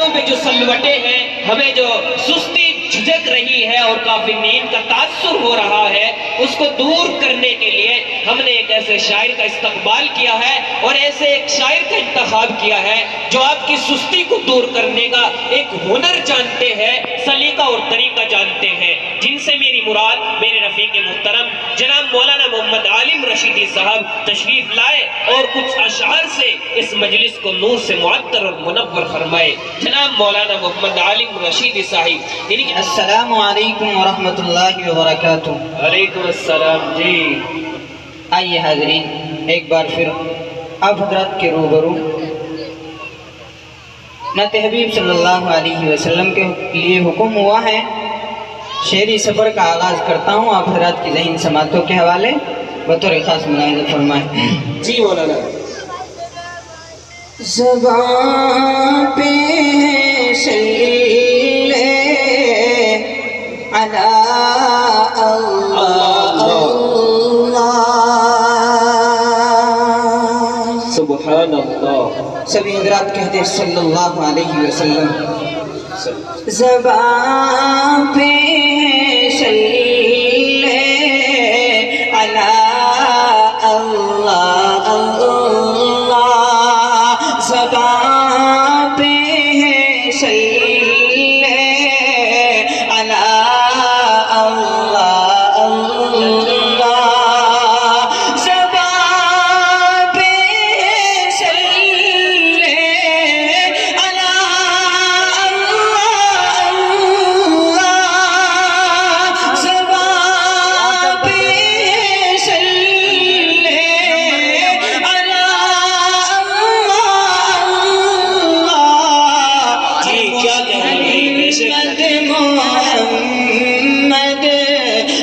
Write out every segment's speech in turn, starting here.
پیروں پہ جو سلوٹیں ہیں، ہمیں جو سستی جھجک رہی ہے اور کافی نیند کا تاثر ہو رہا ہے، اس کو دور کرنے کے لیے ہم نے ایک ایسے شاعر کا استقبال کیا ہے اور ایسے ایک شاعر کا انتخاب کیا ہے جو آپ کی سستی کو دور کرنے کا ایک ہنر جانتے ہیں، سلیقہ اور طریقہ جانتے ہیں، جن سے میری مراد میرے رفیق محترم جناب مولانا محمد عالم رشیدی صاحب تشریف لائے اور کچھ اشعار سے اس مجلس کو نور سے معطر اور منور فرمائے۔ جناب مولانا محمد عالم رشیدی صاحب۔ السلام علیکم ورحمۃ اللہ وبرکاتہ۔ وعلیکم السلام جی۔ آئیے حاضرین، ایک بار پھر آپ حضرات کے روبرو نعت حبیب صلی اللہ علیہ وسلم کے لیے حکم ہوا ہے، شعری سفر کا آغاز کرتا ہوں آپ حضرات کی ذہن سماعتوں کے حوالے بطور خاص ملاحظہ فرمائیں۔ جی مولانا۔ زبان پہ صلی علی سبحان اللہ۔ سبھی حضرات کہتے ہیں صلی اللہ علیہ وسلم۔ زبان پہ صلی علی اللہ اللہ، زبان پہ صلی علی اللہ اللہ، زبان پہ صلی علی اللہ، زبان پہ صلی علی اللہ۔ جی کیا کہہ رہے ہیں؟ بے شک محمد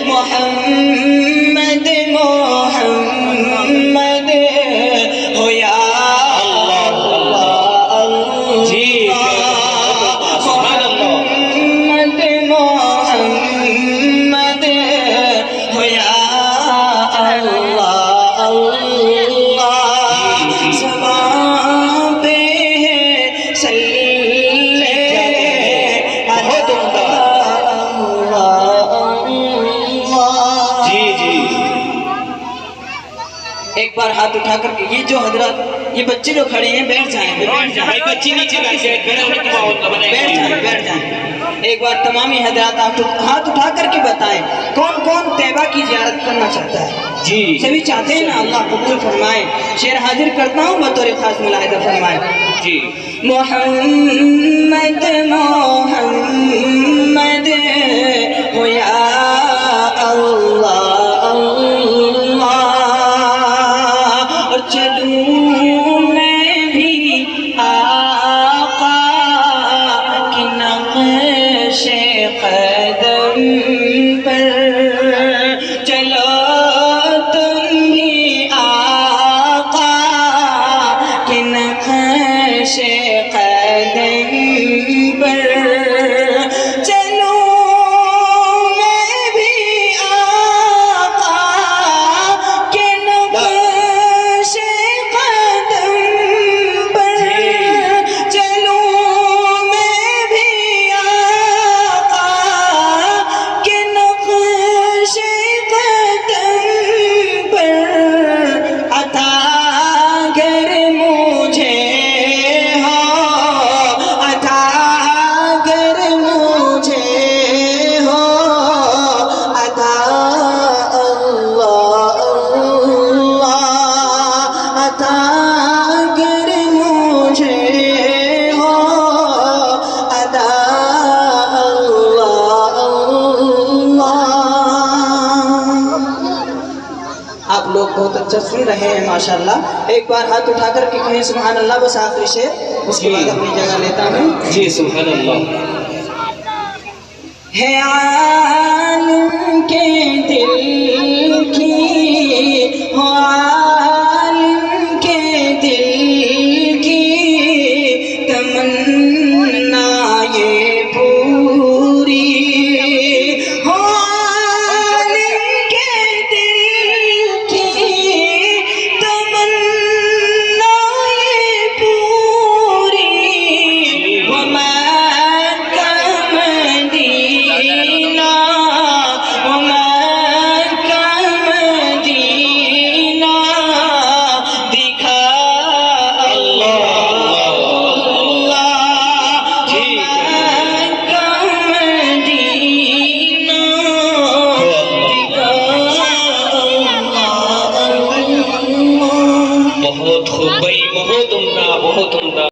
محمد محمد ہو یا اللہ جی سبحان اللہ۔ محمد محمد ہو یا اللہ اللہ، زبان پہ صلی بہت عمدہ۔ جی جی۔ ایک بار ہاتھ اٹھا کر کے یہ جو حضرات، یہ بچے جو کھڑے ہیں بیٹھ جائیں، بھائی بچی نیچے بیٹھ جائے، بیٹھ جائیں۔ ایک بار تمامی حضرات ہاتھ اٹھا کر کے بتائیں کون کون طیبہ کی زیارت کرنا چاہتا ہے؟ جی سبھی چاہتے ہیں نا؟ اللہ قبول فرمائے۔ شعر حاضر کرتا ہوں بطور خاص ملاحظہ فرمائے۔ جی۔ محمد محمد ہو یا اللہ اللہ، اور چلوں میں بھی آقا کی نقش قدم پر، چلو تم بھی آقا کی نقش قدم پر، چلو میں بھی آقا کے نقش قدم پر، چلو میں بھی آقا کے نقش قدم پر، عطا گر مجھے بہت اچھا سن رہے ہیں ماشاءاللہ۔ ایک بار ہاتھ اٹھا کر کے کہیں سبحان اللہ، بس آخری شعر، اس کے بعد اپنی جگہ لیتا ہوں۔ جی سبحان اللہ۔ ہے عالم کے دل